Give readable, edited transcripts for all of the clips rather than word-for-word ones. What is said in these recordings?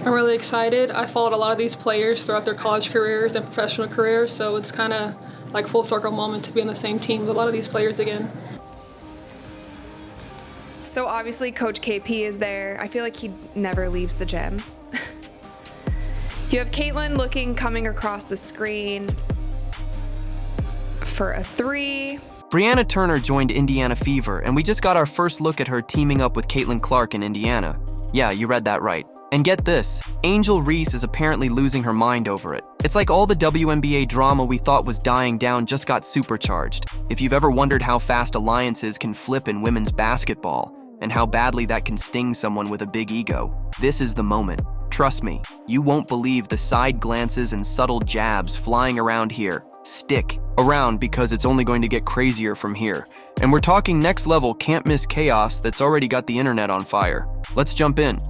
I'm really excited. I followed a lot of these players throughout their college careers and professional careers, so it's kind of like full circle moment to be on the same team with a lot of these players again. So obviously Coach KP is there. I feel like he never leaves the gym. You have Caitlin coming across the screen for a three. Brianna Turner joined Indiana Fever, and we just got our first look at her teaming up with Caitlin Clark in Indiana. Yeah, you read that right. And get this, Angel Reese is apparently losing her mind over it. It's like all the WNBA drama we thought was dying down just got supercharged. If you've ever wondered how fast alliances can flip in women's basketball, and how badly that can sting someone with a big ego, this is the moment. Trust me, you won't believe the side glances and subtle jabs flying around here. Stick around because it's only going to get crazier from here. And we're talking next level can't miss chaos that's already got the internet on fire. Let's jump in.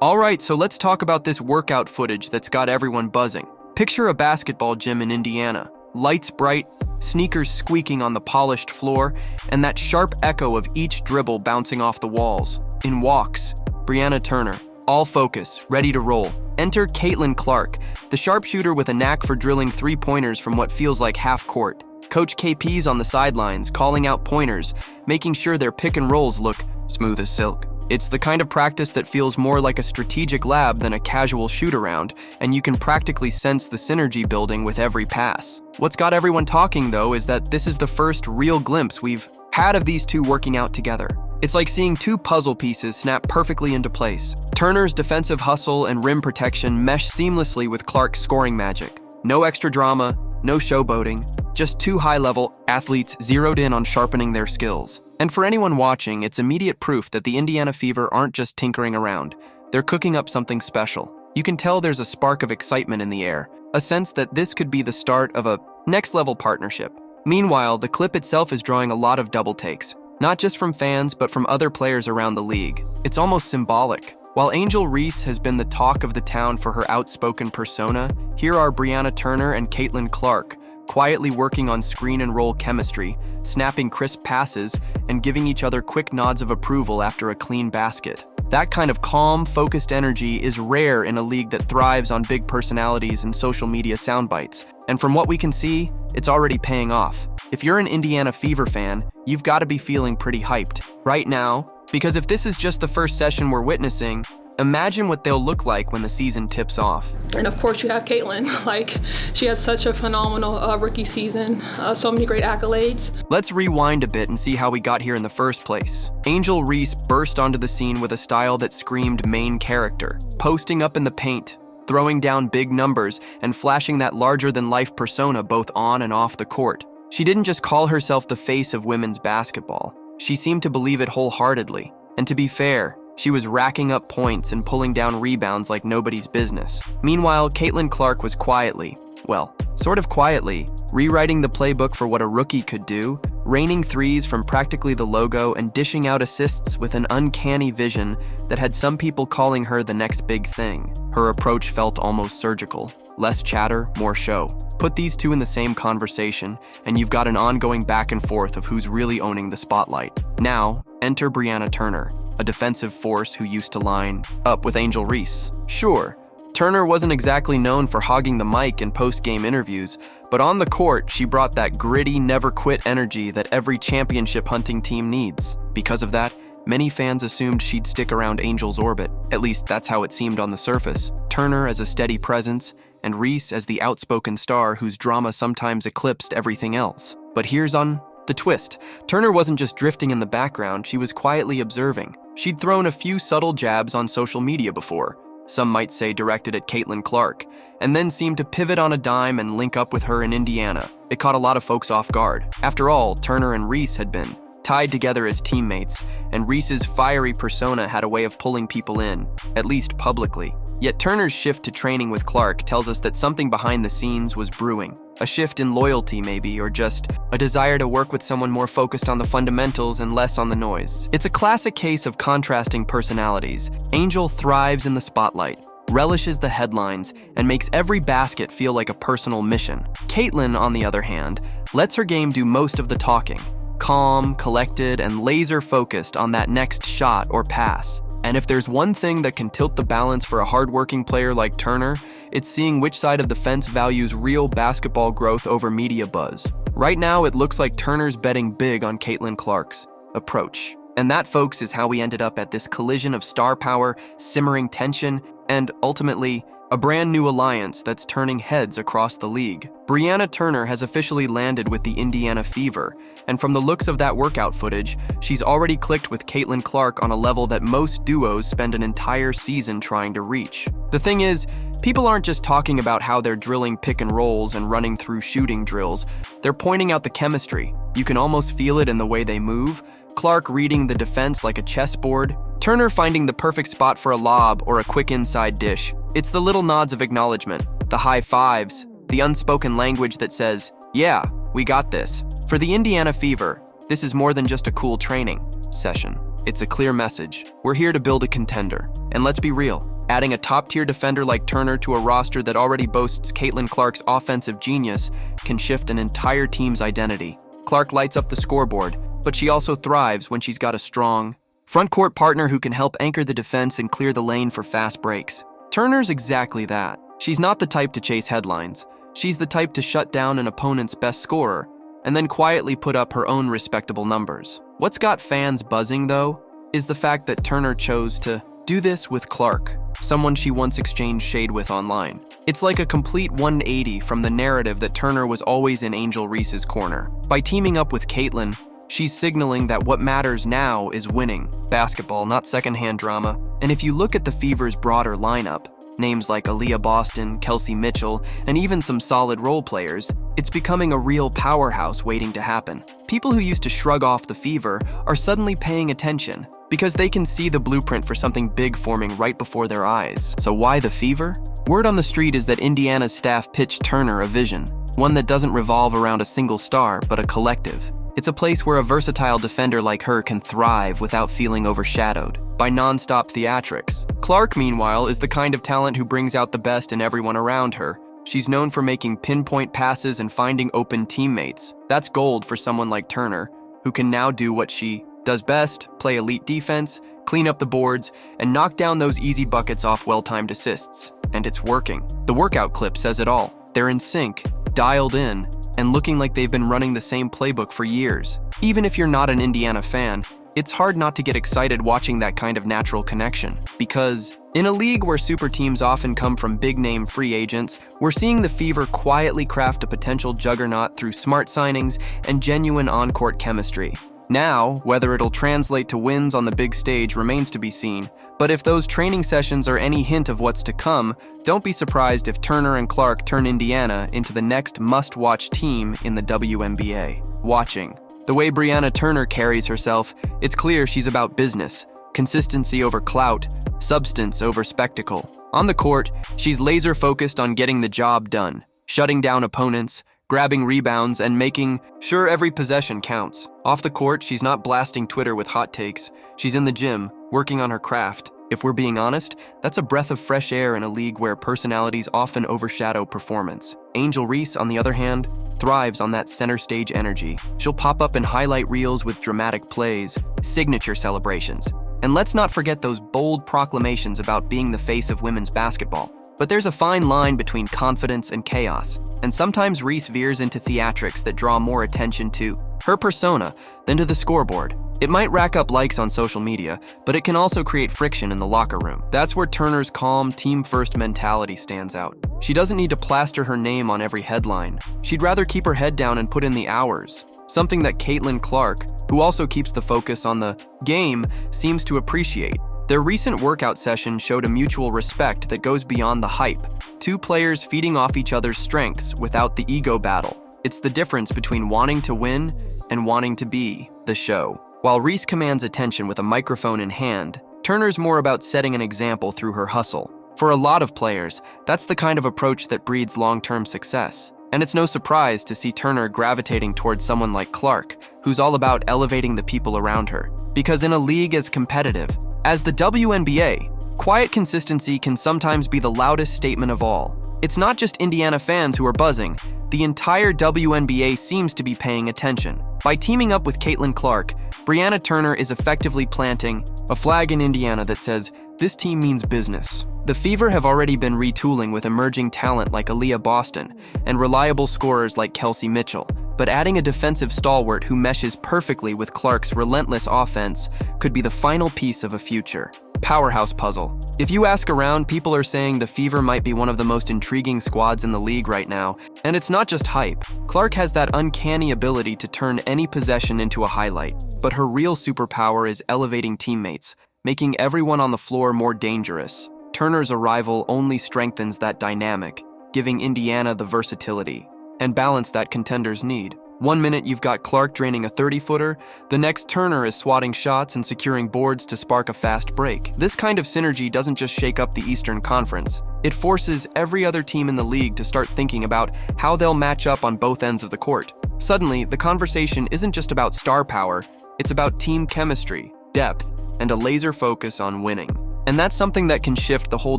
Alright, so let's talk about this workout footage that's got everyone buzzing. Picture a basketball gym in Indiana. Lights bright, sneakers squeaking on the polished floor, and that sharp echo of each dribble bouncing off the walls. In walks Brianna Turner, all focus, ready to roll. Enter Caitlin Clark, the sharpshooter with a knack for drilling three-pointers from what feels like half court. Coach KP's on the sidelines, calling out pointers, making sure their pick and rolls look smooth as silk. It's the kind of practice that feels more like a strategic lab than a casual shoot-around, and you can practically sense the synergy building with every pass. What's got everyone talking, though, is that this is the first real glimpse we've had of these two working out together. It's like seeing two puzzle pieces snap perfectly into place. Turner's defensive hustle and rim protection mesh seamlessly with Clark's scoring magic. No extra drama, no showboating, just two high-level athletes zeroed in on sharpening their skills. And for anyone watching, it's immediate proof that the Indiana Fever aren't just tinkering around. They're cooking up something special. You can tell there's a spark of excitement in the air, a sense that this could be the start of a next-level partnership. Meanwhile, the clip itself is drawing a lot of double takes, not just from fans, but from other players around the league. It's almost symbolic. While Angel Reese has been the talk of the town for her outspoken persona, here are Brianna Turner and Caitlin Clark, quietly working on screen and roll chemistry, snapping crisp passes, and giving each other quick nods of approval after a clean basket. That kind of calm, focused energy is rare in a league that thrives on big personalities and social media soundbites. And from what we can see, it's already paying off. If you're an Indiana Fever fan, you've got to be feeling pretty hyped right now, because if this is just the first session we're witnessing, imagine what they'll look like when the season tips off. And of course you have Caitlin. Like, she had such a phenomenal rookie season, so many great accolades. Let's rewind a bit and see how we got here in the first place. Angel Reese burst onto the scene with a style that screamed main character, posting up in the paint, throwing down big numbers, and flashing that larger-than-life persona both on and off the court. She didn't just call herself the face of women's basketball. She seemed to believe it wholeheartedly. And to be fair, she was racking up points and pulling down rebounds like nobody's business. Meanwhile, Caitlin Clark was quietly, well, sort of quietly, rewriting the playbook for what a rookie could do, raining threes from practically the logo and dishing out assists with an uncanny vision that had some people calling her the next big thing. Her approach felt almost surgical. Less chatter, more show. Put these two in the same conversation, and you've got an ongoing back and forth of who's really owning the spotlight. Now, enter Brianna Turner, a defensive force who used to line up with Angel Reese. Sure, Turner wasn't exactly known for hogging the mic in post-game interviews, but on the court, she brought that gritty, never-quit energy that every championship-hunting team needs. Because of that, many fans assumed she'd stick around Angel's orbit. At least that's how it seemed on the surface. Turner as a steady presence, and Reese as the outspoken star whose drama sometimes eclipsed everything else. But here's on the twist. Turner wasn't just drifting in the background, she was quietly observing. She'd thrown a few subtle jabs on social media before, some might say directed at Caitlin Clark, and then seemed to pivot on a dime and link up with her in Indiana. It caught a lot of folks off guard. After all, Turner and Reese had been tied together as teammates, and Reese's fiery persona had a way of pulling people in, at least publicly. Yet Turner's shift to training with Clark tells us that something behind the scenes was brewing. A shift in loyalty maybe, or just a desire to work with someone more focused on the fundamentals and less on the noise. It's a classic case of contrasting personalities. Angel thrives in the spotlight. relishes the headlines, and makes every basket feel like a personal mission. Caitlin, on the other hand, lets her game do most of the talking. Calm, collected, and laser-focused on that next shot or pass. And if there's one thing that can tilt the balance for a hardworking player like Turner, it's seeing which side of the fence values real basketball growth over media buzz. Right now, it looks like Turner's betting big on Caitlin Clark's approach. And that, folks, is how we ended up at this collision of star power, simmering tension, and ultimately, a brand new alliance that's turning heads across the league. Brianna Turner has officially landed with the Indiana Fever, and from the looks of that workout footage, she's already clicked with Caitlin Clark on a level that most duos spend an entire season trying to reach. The thing is, people aren't just talking about how they're drilling pick and rolls and running through shooting drills. They're pointing out the chemistry. You can almost feel it in the way they move. Clark reading the defense like a chessboard. Turner finding the perfect spot for a lob or a quick inside dish. It's the little nods of acknowledgement, the high fives, the unspoken language that says, "Yeah, we got this." For the Indiana Fever, this is more than just a cool training session. It's a clear message. We're here to build a contender. And let's be real, adding a top-tier defender like Turner to a roster that already boasts Caitlin Clark's offensive genius can shift an entire team's identity. Clark lights up the scoreboard, but she also thrives when she's got a strong front-court partner who can help anchor the defense and clear the lane for fast breaks. Turner's exactly that. She's not the type to chase headlines. She's the type to shut down an opponent's best scorer and then quietly put up her own respectable numbers. What's got fans buzzing, though, is the fact that Turner chose to do this with Clark, someone she once exchanged shade with online. It's like a complete 180 from the narrative that Turner was always in Angel Reese's corner. By teaming up with Caitlin, she's signaling that what matters now is winning. Basketball, not secondhand drama. And if you look at the Fever's broader lineup, names like Aaliyah Boston, Kelsey Mitchell, and even some solid role players, it's becoming a real powerhouse waiting to happen. People who used to shrug off the Fever are suddenly paying attention because they can see the blueprint for something big forming right before their eyes. So why the Fever? Word on the street is that Indiana's staff pitched Turner a vision, one that doesn't revolve around a single star, but a collective. It's a place where a versatile defender like her can thrive without feeling overshadowed by non-stop theatrics. Clark, meanwhile, is the kind of talent who brings out the best in everyone around her. She's known for making pinpoint passes and finding open teammates. That's gold for someone like Turner, who can now do what she does best: play elite defense, clean up the boards, and knock down those easy buckets off well-timed assists. And it's working. The workout clip says it all. They're in sync, dialed in, and looking like they've been running the same playbook for years. Even if you're not an Indiana fan, it's hard not to get excited watching that kind of natural connection. Because in a league where super teams often come from big-name free agents, we're seeing the Fever quietly craft a potential juggernaut through smart signings and genuine on-court chemistry. Now, whether it'll translate to wins on the big stage remains to be seen, but if those training sessions are any hint of what's to come, don't be surprised if Turner and Clark turn Indiana into the next must-watch team in the WNBA. Watching. The way Brianna Turner carries herself, it's clear she's about business. Consistency over clout, substance over spectacle. On the court, she's laser-focused on getting the job done, shutting down opponents, grabbing rebounds, and making sure every possession counts. Off the court, she's not blasting Twitter with hot takes. She's in the gym, working on her craft. If we're being honest, that's a breath of fresh air in a league where personalities often overshadow performance. Angel Reese, on the other hand, thrives on that center stage energy. She'll pop up in highlight reels with dramatic plays, signature celebrations. And let's not forget those bold proclamations about being the face of women's basketball. But there's a fine line between confidence and chaos, and sometimes Reese veers into theatrics that draw more attention to her persona than to the scoreboard. It might rack up likes on social media, but it can also create friction in the locker room. That's where Turner's calm, team-first mentality stands out. She doesn't need to plaster her name on every headline. She'd rather keep her head down and put in the hours, something that Caitlin Clark, who also keeps the focus on the game, seems to appreciate. Their recent workout session showed a mutual respect that goes beyond the hype. Two players feeding off each other's strengths without the ego battle. It's the difference between wanting to win and wanting to be the show. While Reese commands attention with a microphone in hand, Turner's more about setting an example through her hustle. For a lot of players, that's the kind of approach that breeds long-term success. And it's no surprise to see Turner gravitating towards someone like Clark, who's all about elevating the people around her. Because in a league as competitive as the WNBA, Quiet consistency can sometimes be the loudest statement of all. It's not just Indiana fans who are buzzing. The entire WNBA seems to be paying attention. By teaming up with Caitlin Clark, Brianna Turner is effectively planting a flag in Indiana that says, "This team means business." The Fever have already been retooling with emerging talent like Aaliyah Boston and reliable scorers like Kelsey Mitchell, but adding a defensive stalwart who meshes perfectly with Clark's relentless offense could be the final piece of a future powerhouse puzzle. If you ask around, people are saying the Fever might be one of the most intriguing squads in the league right now, and it's not just hype. Clark has that uncanny ability to turn any possession into a highlight, but her real superpower is elevating teammates, making everyone on the floor more dangerous. Turner's arrival only strengthens that dynamic, giving Indiana the versatility and balance that contenders need. One minute you've got Clark draining a 30-footer, the next Turner is swatting shots and securing boards to spark a fast break. This kind of synergy doesn't just shake up the Eastern Conference. It forces every other team in the league to start thinking about how they'll match up on both ends of the court. Suddenly, the conversation isn't just about star power, it's about team chemistry, depth, and a laser focus on winning. And that's something that can shift the whole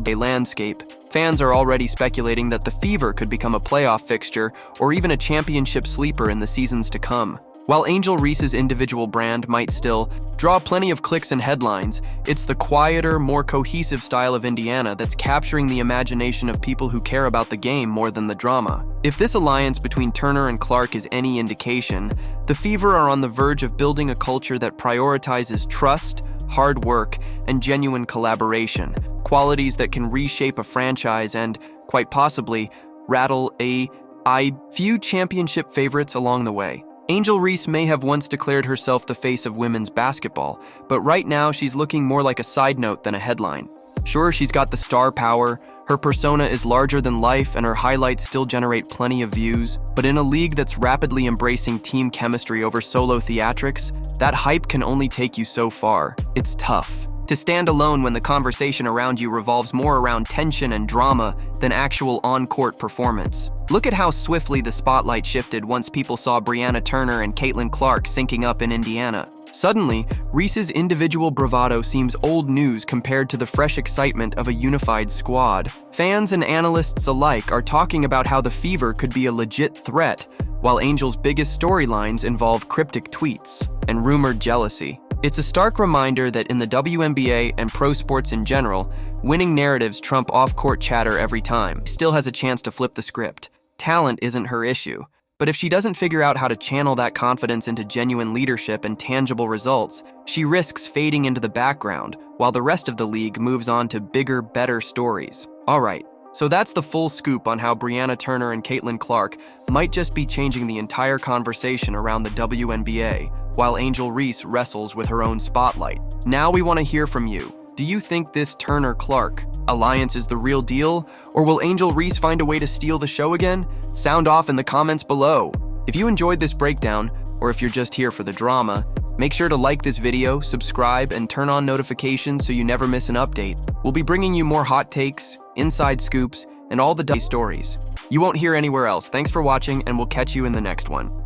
day landscape. Fans are already speculating that the Fever could become a playoff fixture or even a championship sleeper in the seasons to come. While Angel Reese's individual brand might still draw plenty of clicks and headlines, it's the quieter, more cohesive style of Indiana that's capturing the imagination of people who care about the game more than the drama. If this alliance between Turner and Clark is any indication, the Fever are on the verge of building a culture that prioritizes trust, hard work, and genuine collaboration, qualities that can reshape a franchise and, quite possibly, rattle a few championship favorites along the way. Angel Reese may have once declared herself the face of women's basketball, but right now she's looking more like a side note than a headline. Sure, she's got the star power, her persona is larger than life, and her highlights still generate plenty of views, but in a league that's rapidly embracing team chemistry over solo theatrics, that hype can only take you so far. It's tough to stand alone when the conversation around you revolves more around tension and drama than actual on-court performance. Look at how swiftly the spotlight shifted once people saw Brianna Turner and Caitlin Clark syncing up in Indiana. Suddenly, Reese's individual bravado seems old news compared to the fresh excitement of a unified squad. Fans and analysts alike are talking about how the Fever could be a legit threat, while Angel's biggest storylines involve cryptic tweets and rumored jealousy. It's a stark reminder that in the WNBA and pro sports in general, winning narratives trump off-court chatter every time. She still has a chance to flip the script. Talent isn't her issue. But if she doesn't figure out how to channel that confidence into genuine leadership and tangible results, she risks fading into the background while the rest of the league moves on to bigger, better stories. All right, so that's the full scoop on how Brianna Turner and Caitlin Clark might just be changing the entire conversation around the WNBA, while Angel Reese wrestles with her own spotlight. Now we want to hear from you. Do you think this Turner-Clark alliance is the real deal, or will Angel Reese find a way to steal the show again? Sound off in the comments below. If you enjoyed this breakdown, or if you're just here for the drama, make sure to like this video, subscribe, and turn on notifications so you never miss an update. We'll be bringing you more hot takes, inside scoops, and all the stories you won't hear anywhere else. Thanks for watching, and we'll catch you in the next one.